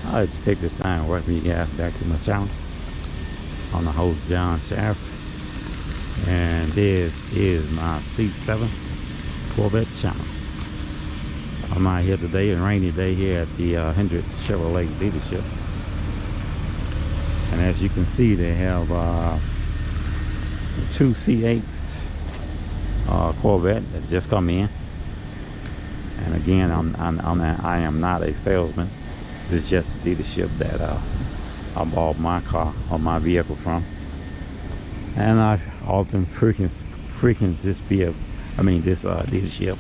I'd like to take this time and welcome you guys back to my channel. I'm the host, John Shaft, and this is my C7 Corvette channel. I'm out here today, a rainy day here at the Hendrick Chevrolet dealership. And as you can see, they have two C8s Corvette that just come in. And again, I am not a salesman. This is just a dealership that I bought my car or my vehicle from, and I often frequent this dealership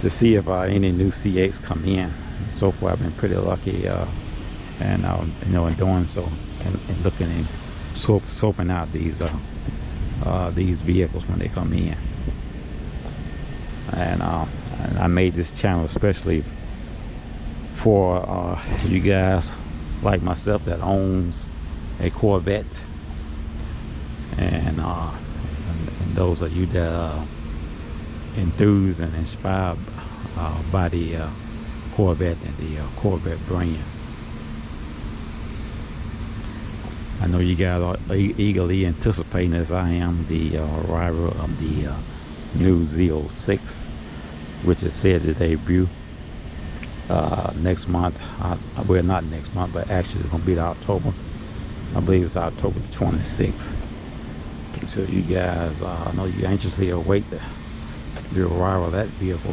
to see if any new C8s come in. So far, I've been pretty lucky, and in doing so, and looking and scoping out these vehicles when they come in. And I made this channel especially for you guys like myself that owns a Corvette, and those of you that are enthused and inspired by the Corvette and the Corvette brand. I know you guys are eagerly anticipating, as I am, the arrival of the new Z06, which is said to debut next month. Well, not next month, but actually it's going to be October. I believe it's October the 26th. So you guys, I know you anxiously await the arrival of that vehicle,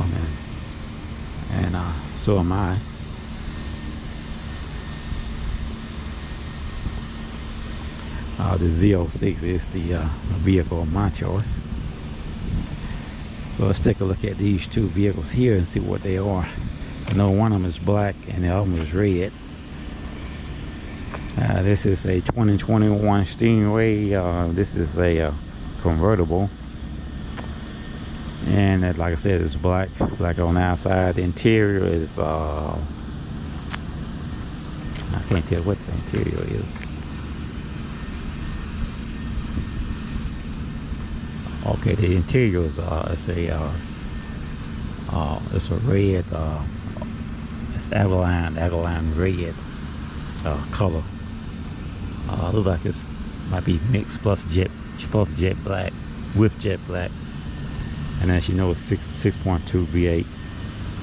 and so am I. The Z06 is the vehicle of my choice. So let's take a look at these two vehicles here and see what they are. I know one of them is black and the other one is red. This is a 2021 Stingray. This is a convertible, and like I said, it's black on the outside. The interior is I can't tell what the interior is. Okay, the interior is it's a red, it's Avalon red color. Looks like it might be mixed plus jet black with jet black. And as you know, it's 6.2 V8,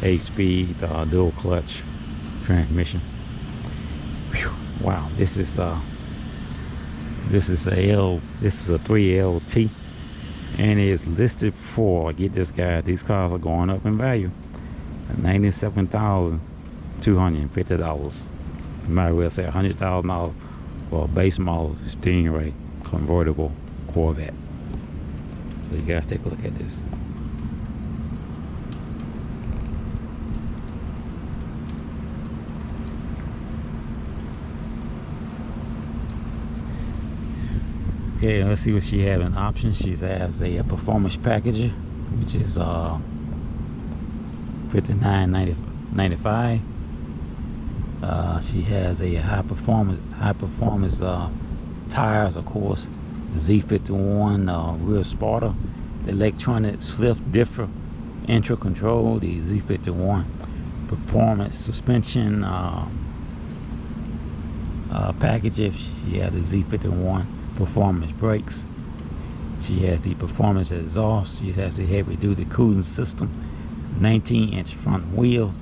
8-speed dual clutch transmission. Whew, wow, this is a 3LT. And it is listed for, get this guys, these cars are going up in value, $97,250. You might well say $100,000 for a base model Stingray convertible Corvette. So you guys take a look at this. Okay, let's see what she has in options. She has a performance package, which is $59.95. She has a high performance tires, of course. Z51 rear spotter, electronic slip differ intro control, the Z51 performance suspension package. She has the Z51 performance brakes. She has the performance exhaust. She has the heavy duty cooling system, 19-inch front wheels,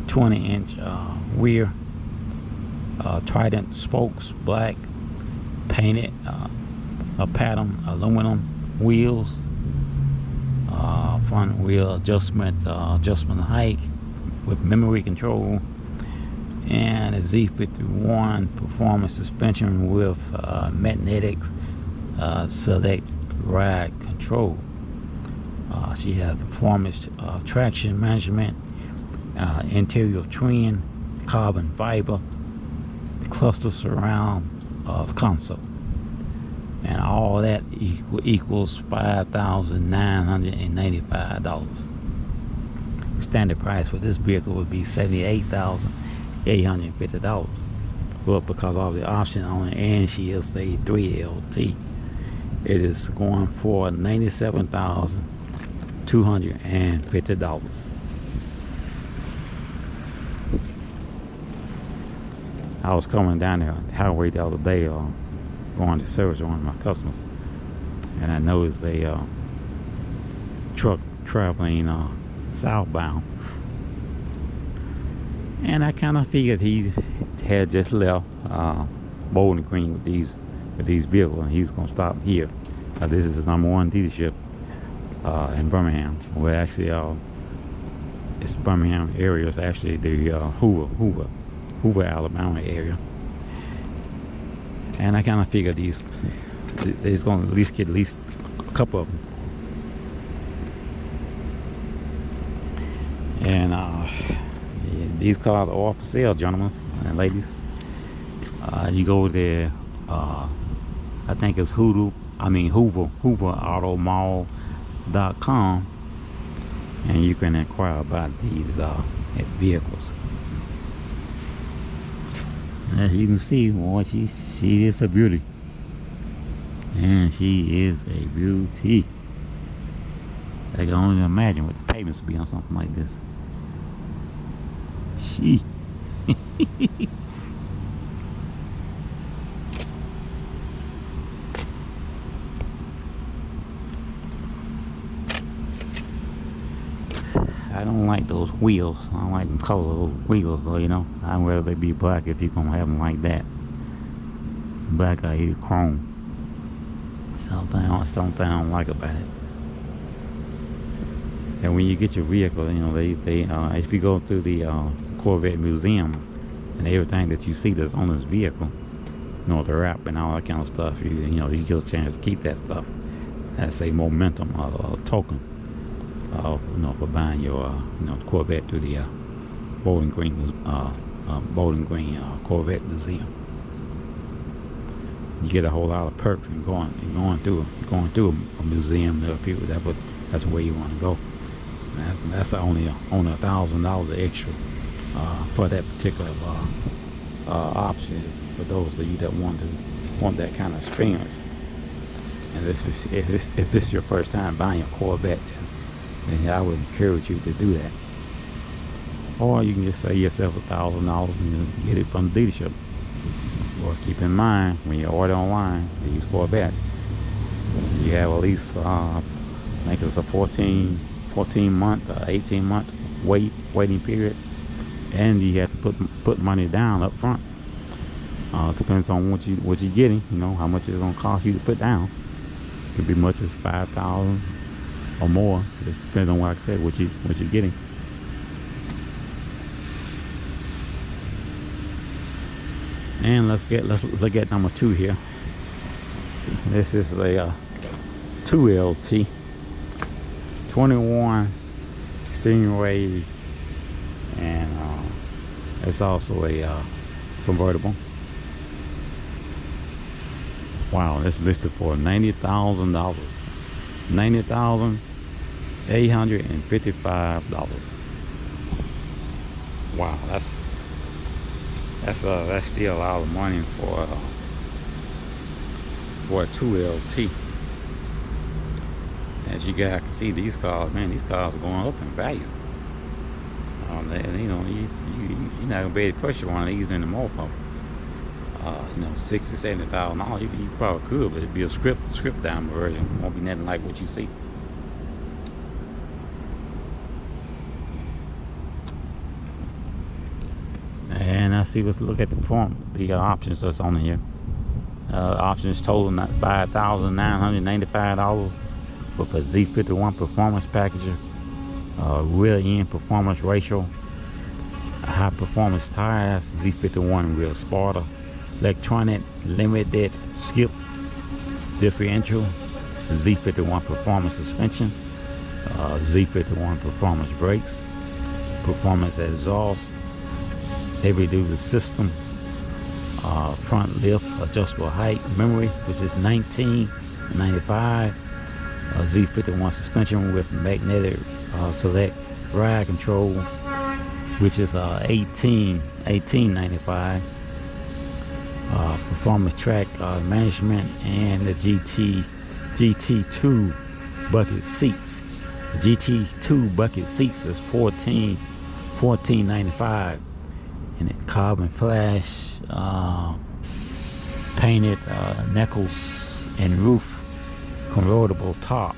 20-inch rear, Trident spokes, black, painted pattern aluminum wheels, front wheel adjustment height with memory control, and a Z51 performance suspension with magnetic select ride control. She has performance traction management, interior trim, carbon fiber, cluster surround console, and all that equals $5,995. The standard price for this vehicle would be $78,850. But because of the option on it, and she is a 3LT, it is going for $97,250. I was coming down the highway the other day, going to service one of my customers, and I noticed a truck traveling southbound, and I kind of figured he had just left Bowling Green with these vehicles, and he was going to stop here. This is his #1 dealership in Birmingham. Well, actually, it's Birmingham area. It's actually the Hoover, Alabama area. And I kind of figured he's going to at least get a couple of them. And these cars are all for sale, gentlemen and ladies. You go there, I think it's HooverAutomall.com, and you can inquire about these vehicles. As you can see, boy, she is a beauty, and she is a beauty. I can only imagine what the payments would be on something like this. She. I don't like those wheels. I don't like them color those wheels, though, you know. I'd rather they be black if you're gonna have them like that. Black or either chrome. Something I don't like about it. And when you get your vehicle, you know, they if you go through the Corvette museum, and everything that you see that's on this vehicle, you know, the wrap and all that kind of stuff, you know, you get a chance to keep that stuff. That's a momentum, a token. You know, for buying your Corvette through the Bowling Green Corvette Museum. You get a whole lot of perks and going through a museum up here. That's where you want to go. That's only $1,000 extra for that particular option for those of you that want that kind of experience. And if this is your first time buying a Corvette, then I would encourage you to do that. Or you can just save yourself $1,000 and just get it from the dealership. Or keep in mind, when you order online, they use Corvette, you have at least I think it's a 14 month or 18 month waiting period, and you have to put money down up front. Depends on what you're getting, you know, how much it's gonna cost you to put down. It could be much as $5,000 or more. It depends on what I said, what you're getting. And let's look at number 2 here. This is a 2LT 21 Stingray, and it's also a convertible. Wow, it's listed for $90,000. $90,855. Wow, that's still a lot of money for a 2LT. As you guys can see, these cars, man, these cars are going up in value. You know, you're not gonna be able to purchase one of these anymore for you know, $60,000, $70,000. You probably could, but it'd be a stripped down version. It won't be nothing like what you see. And I see, let's look at the options that's on here. Options total $5,995 with a Z51 performance package, rear end performance ratio, high performance tires, Z51 rear spoiler, electronic limited skip differential, Z51 performance suspension, Z51 performance brakes, performance exhaust, heavy duty system, front lift adjustable height memory, which is $19.95, Z51 suspension with magnetic select ride control, which is $18.95, performance track management, and the GT2 bucket seats. The GT2 bucket seats is $14.95. in it. Carbon flash, painted knuckles and roof, convertible top.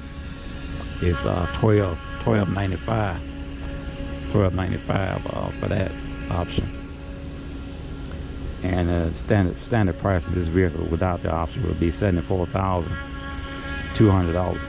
Is $12.95 for that option. And standard price of this vehicle without the option would be $74,200.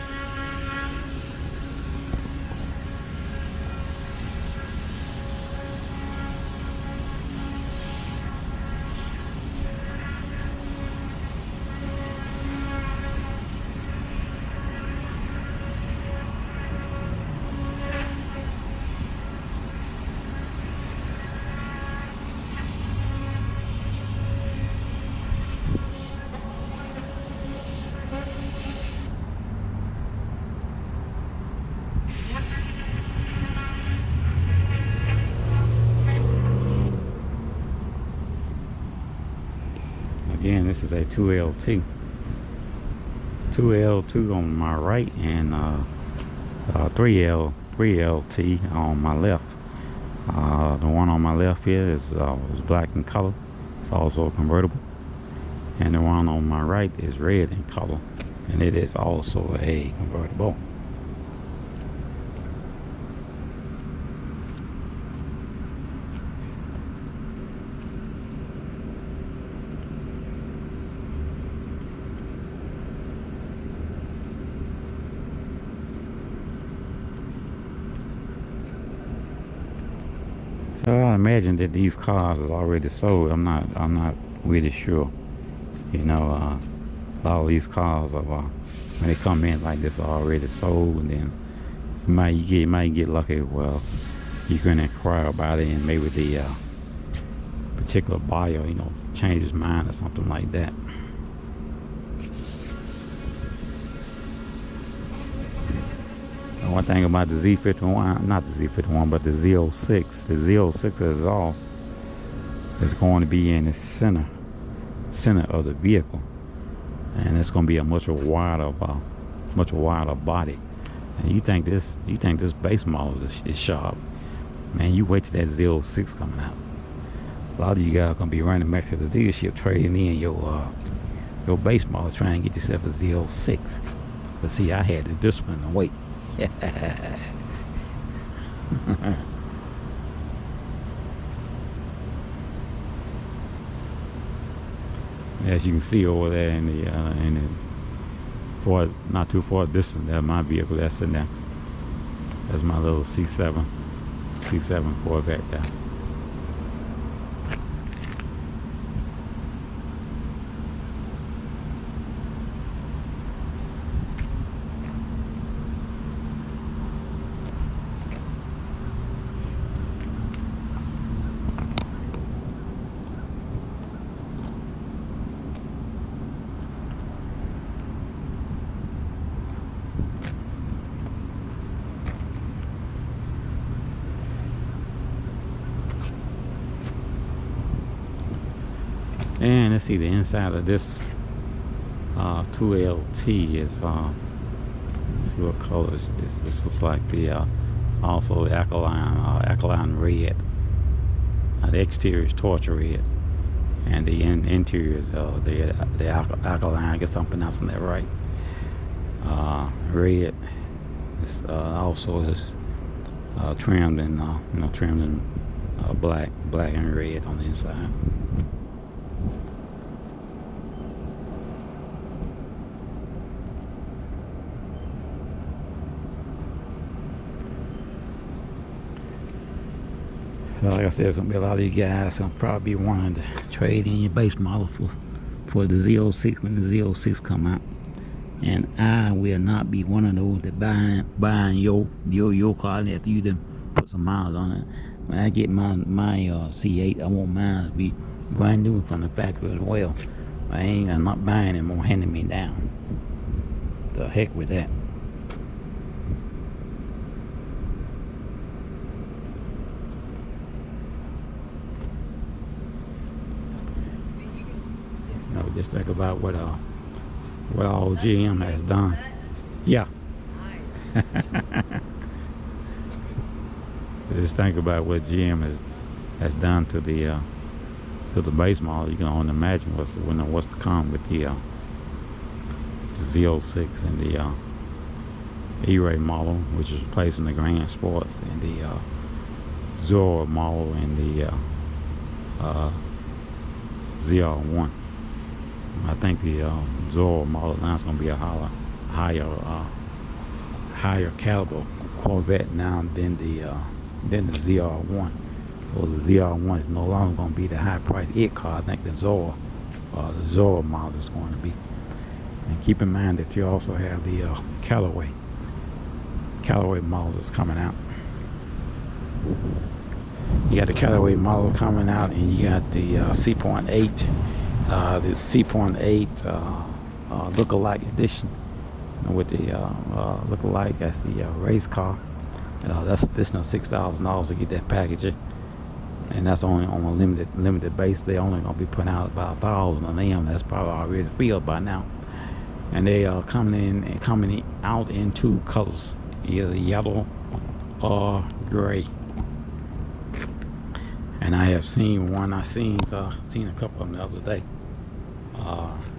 Again, this is a 2LT. 2L2 on my right and 3LT on my left. The one on my left here is black in color. It's also a convertible. And the one on my right is red in color. And it is also a convertible. So I imagine that these cars is already sold. I'm not really sure. You know, a lot of these cars are when they come in like this are already sold, and then you might get lucky. Well, you can inquire about it, and maybe the particular buyer, you know, change his mind or something like that. One thing about the Z51, not the Z51, but the Z06. The Z06 exhaust is going to be in the center of the vehicle, and it's going to be a much wider body. And you think this base model is sharp, man? You wait till that Z06 coming out. A lot of you guys are going to be running back to the dealership trading in your base model, trying to get yourself a Z06. But see, I had the discipline to wait. As you can see over there in the not too far distance, that's my vehicle that's sitting there. That's my little C7 Corvette there. And let's see the inside of this 2LT is let's see what color is this. This looks like the also the alkaline red. The exterior is torch red, and the interior is the alkaline. I guess I'm pronouncing that right. Red. It's also is trimmed in trimmed in black and red on the inside. So like I said, there's gonna be a lot of you guys gonna probably be wanting to trade in your base model for the Z06 when the Z06 come out. And I will not be one of those that buying your car after you done put some miles on it. When I get my C8, I want mine to be brand new from the factory as well. I'm not buying it, more handing me down. The heck with that. Just think about what all GM has done. Yeah. Just think about what GM that's done to the base model. You can only imagine what's to come with the Z06 and the E-Ray model, which is replacing the Grand Sports, and the Zorro model and the ZR1. I think the Zorro model now is going to be a higher caliber Corvette now than the ZR1. So the ZR1 is no longer going to be the high price it car. I think the Zorro model is going to be. And keep in mind that you also have the Callaway model that's coming out. You got the Callaway model coming out, and you got the C.8, the C.8 look-alike edition with the look-alike. That's the race car. That's additional $6,000 to get that packaging, and that's only on a limited base. They only gonna be putting out about 1,000 of them. That's probably already filled by now, and they are coming out in two colors, either yellow or gray. And I have seen one. I seen a couple of them the other day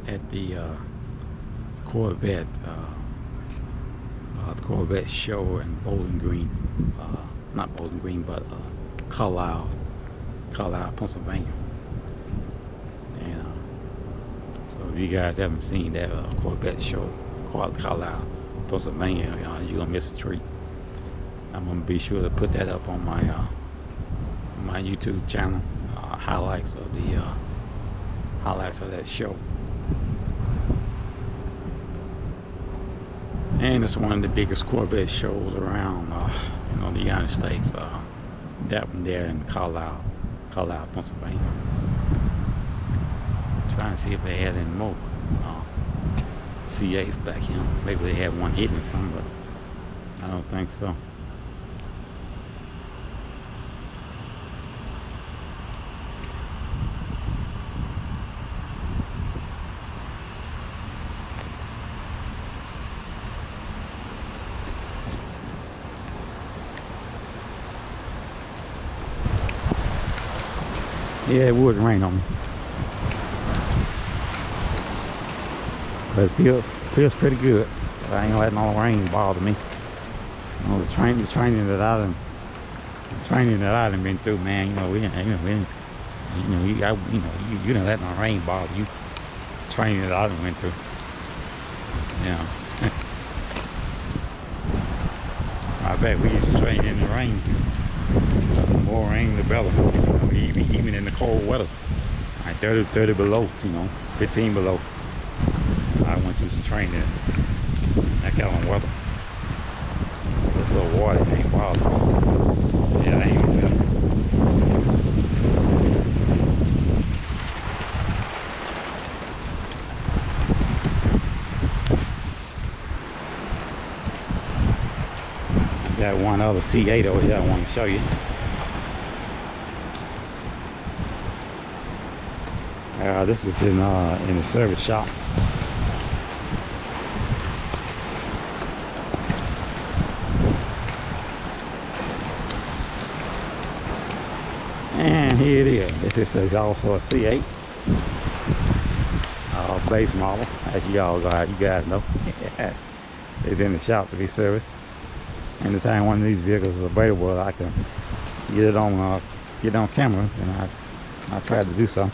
at the Corvette show in Bowling Green, not Bowling Green, but Carlisle, Pennsylvania. And so if you guys haven't seen that Corvette show, Carlisle, Pennsylvania, you're gonna miss a treat. I'm gonna be sure to put that up on my YouTube channel, highlights of that show. And it's one of the biggest Corvette shows around the United States. That one there in Carlisle, Pennsylvania. Trying to see if they had any more C8s back here. Maybe they had one hidden or something, but I don't think so. Yeah, it would rain on me, but it feels pretty good. I ain't letting all the rain bother me. You know, the training that I done been through, man. You don't let no rain bother you. Training that I done went through. Yeah. I bet we used to train in the rain. The more rain, the better. Even in the cold weather, like 30 below, 15 below. I went through some training that kind of weather. This little water ain't bothering me. Yeah, I ain't with got one other C8 over here I want to show you. This is in the service shop. And here it is. This is also a C8 base model, as you guys know. It's in the shop to be serviced. Anytime one of these vehicles is available, I can get it on camera, and I tried to do so.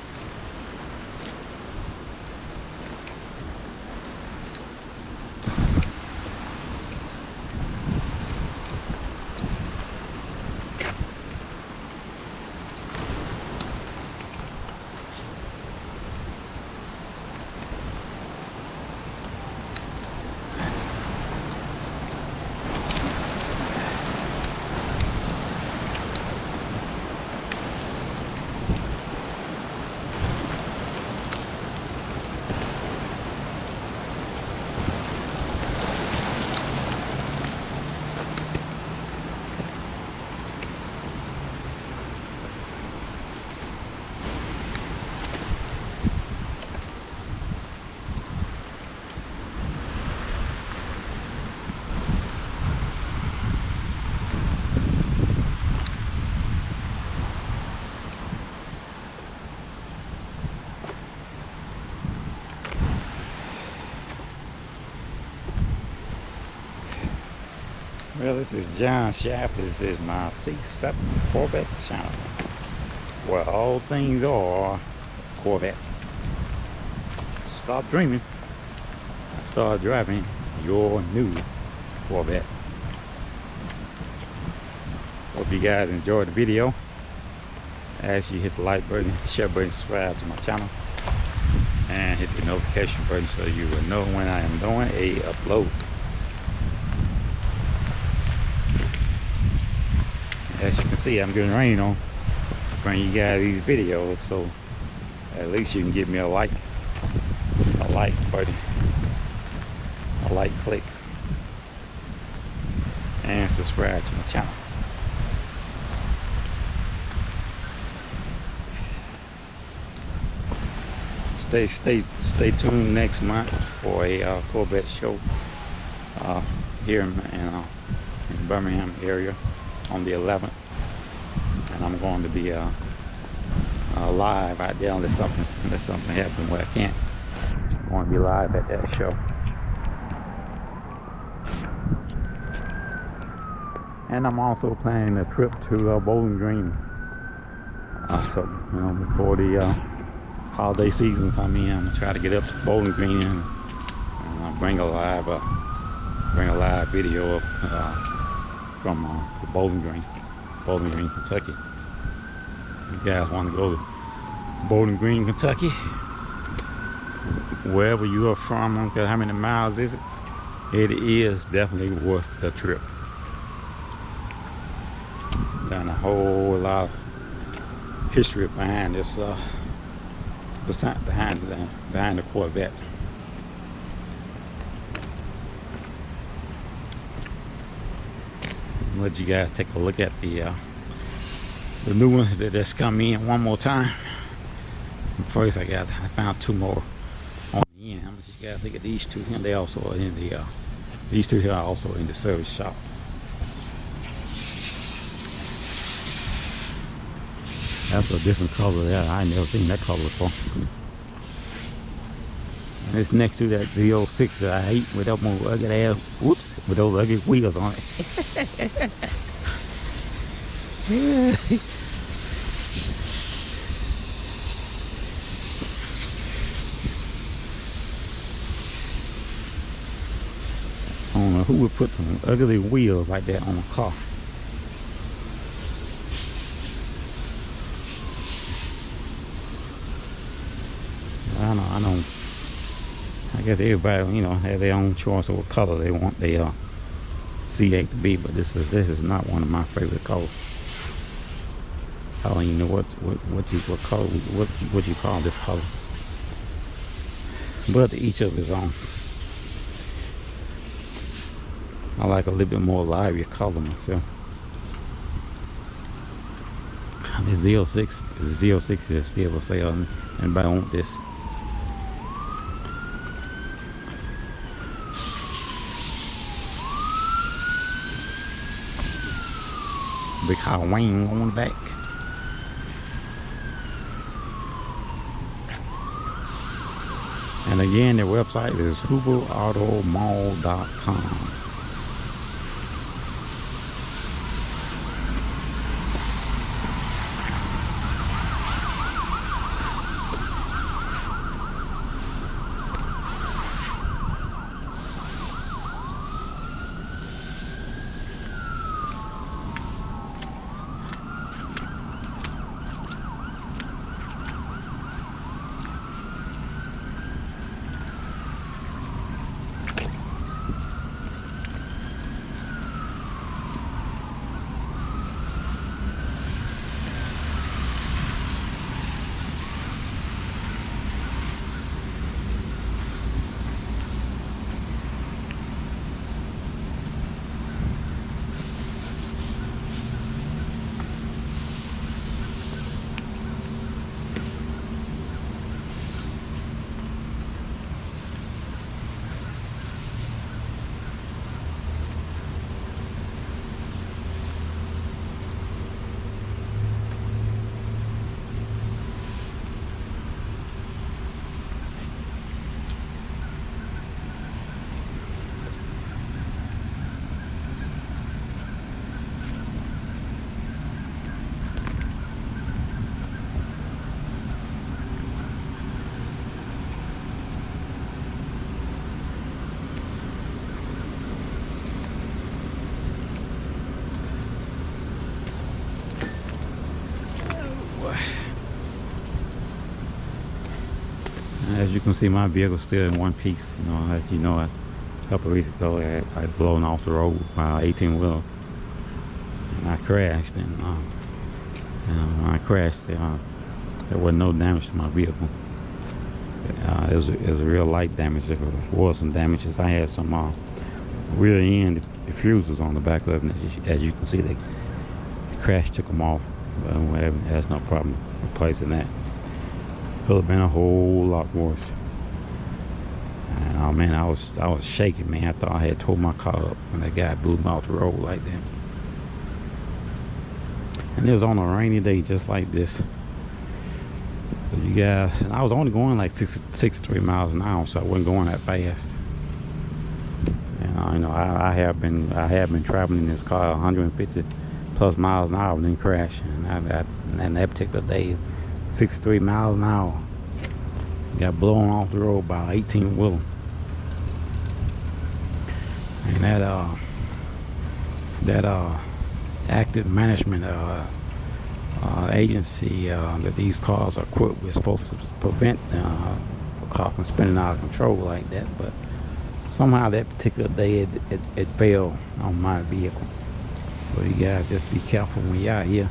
Well, this is John Shaft. This is my C7 Corvette channel, where all things are Corvette. Stop dreaming. Start driving your new Corvette. Hope you guys enjoyed the video. I ask you hit the like button, share button, subscribe to my channel, and hit the notification button so you will know when I am doing a upload. As you can see, I'm getting rain on. Bring you guys these videos, so at least you can give me a like button, a like click, and subscribe to my channel. Stay tuned next month for a Corvette show here in Birmingham area on the 11th, and I'm going to be live out there unless something happens where I can't. I'm going to be live at that show. And I'm also planning a trip to Bowling Green. So you know, before the holiday season come in, I'm gonna try to get up to Bowling Green and bring a live video from the Bowling Green, Kentucky. You guys want to go to Bowling Green, Kentucky? Wherever you are from, I don't care how many miles is it. It is definitely worth the trip. Done a whole lot of history behind this. Behind the Corvette. I'll let you guys take a look at the new ones that just come in one more time. First, I found two more on the end. I'm just gotta look at these two, and they also are in the these two here are also in the service shop. That's a different color there. I ain't never seen that color before. And it's next to that V06 that I hate with that more ugly ass, whoops, with those ugly wheels on it. I don't know who would put some ugly wheels like that on a car. I know. I guess everybody, you know, have their own choice of what color they want their C8 to be, but this is not one of my favorite colors. I don't even know what you call this color. But each of his own. I like a little bit more lively color myself. This Z06 is still for sale. Anybody want this? Big high wing on the back. And again, their website is hooverautomall.com. As you can see, my vehicle's still in one piece. You know, as you know, a couple of weeks ago, I had blown off the road by an 18-wheeler, and I crashed. And when I crashed, there wasn't no damage to my vehicle. It was a real light damage. If it was some damages, I had some rear end diffusers on the back of it. As you can see, the crash took them off. But there's no problem replacing that. Could have been a whole lot worse. And oh man, I was shaking, man. I thought I had tore my car up when that guy blew me off the road like that. And it was on a rainy day just like this. So you guys, and I was only going like 63 miles an hour, so I wasn't going that fast. And you know, I have been traveling in this car 150 plus miles an hour and then crash. And that particular day, 63 miles an hour, got blown off the road by an 18-wheeler. And that active management agency that these cars are equipped with, supposed to prevent a car from spinning out of control like that. But somehow that particular day it failed on my vehicle. So you guys just be careful when you're out here.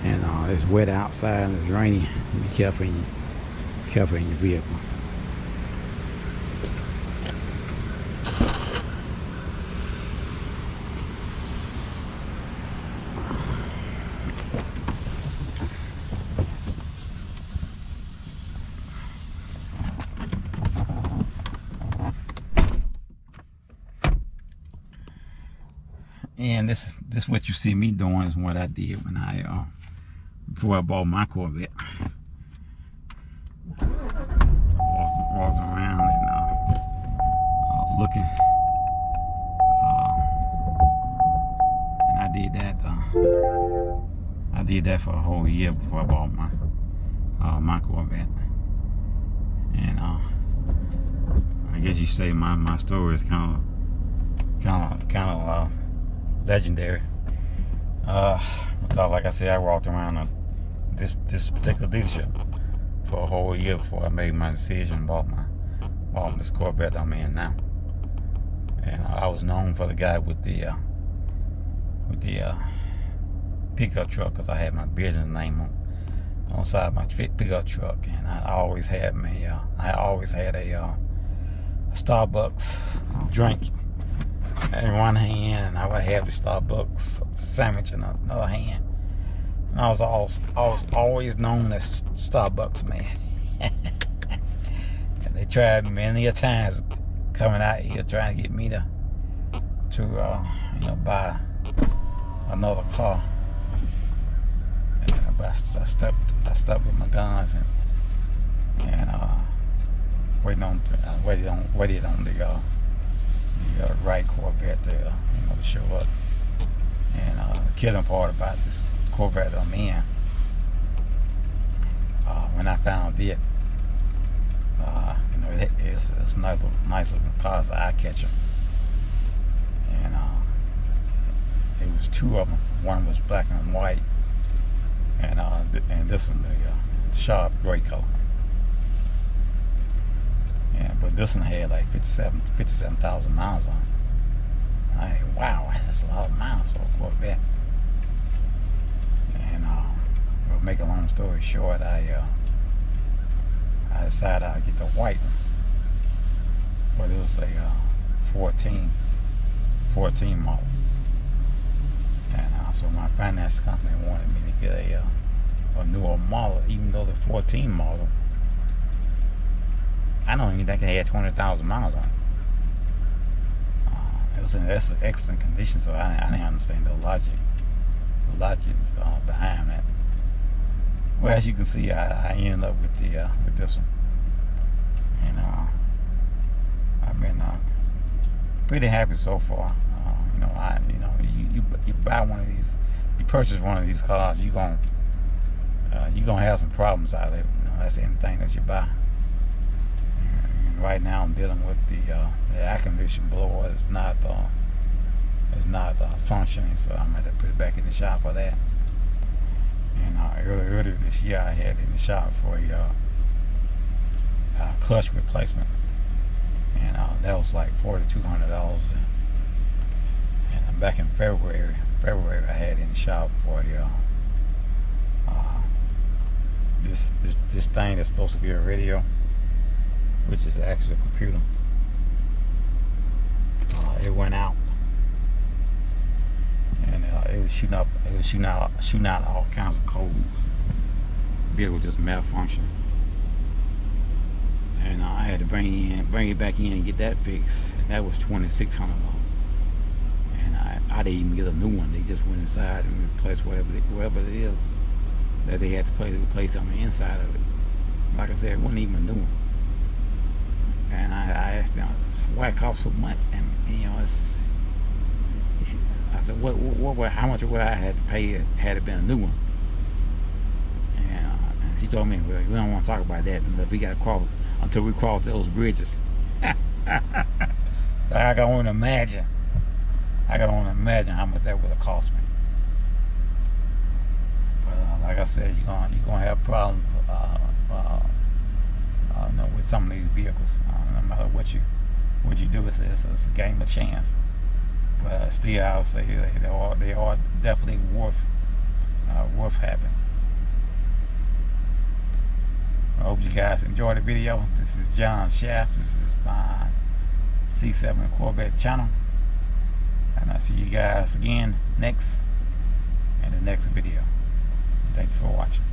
And it's wet outside and it's rainy. Be careful in your vehicle. And this is what you see me doing is what I did when before I bought my Corvette. Walking around and looking, and I did that for a whole year before I bought my Corvette. And I guess you say my story is kind of legendary. Because like I said, I walked around this particular dealership for a whole year before I made my decision and bought this Corvette I'm in now. And I was known for the guy with the pickup truck, because I had my business name on the side of my pickup truck, and I always had a Starbucks drink in one hand, and I would have the Starbucks sandwich in another hand. And I was always known as Starbucks man. And they tried many a times coming out here trying to get me to buy another car. But I stuck with my guns and waited on the right Corvette to show up. And the killing part about this Corvette I'm in, when I found it, it's a nice little car, so eye catcher. And it was two of them. One was black and white, and this one the sharp gray color. Yeah, but this one had like 57,000 miles on it. Wow, that's a lot of miles for a Corvette. And to make a long story short, I decided I'd get the white one. But it was a 14 model. And so my finance company wanted me to get a newer model, even though the 14 model, I don't even think it had 20,000 miles on it. It was in excellent condition, so I didn't understand the logic behind that. Well, as you can see, I ended up with this one, and I've been pretty happy so far. You buy one of these, you purchase one of these cars, you're gonna have some problems out of it. That's anything that you buy. Right now I'm dealing with the air condition blower is not functioning, so I'm going to put it back in the shop for that. And earlier this year I had in the shop for clutch replacement, and that was like $4,200. And back in February I had in the shop for this thing that's supposed to be a radio, which is actually a computer. It went out, and it was shooting out all kinds of codes. The vehicle just malfunctioned, and I had to bring it back in and get that fixed, and that was $2,600. And I didn't even get a new one. They just went inside and replaced whatever it is that they had to replace on the inside of it. Like I said, it wasn't even a new one. And I asked them, why it cost so much? And you know, I said, how much would I have to pay had it been a new one? And she told me, well, we don't want to talk about that we got to crawl until we cross those bridges. I can only imagine how much that would have cost me. But like I said, you're gonna have problems with some of these vehicles. No matter what you do, it's a game of chance. But still, I would say they are definitely worth having. I hope you guys enjoyed the video. This is John Shaft. This is my C7 Corvette channel, and I'll see you guys again in the next video. Thank you for watching.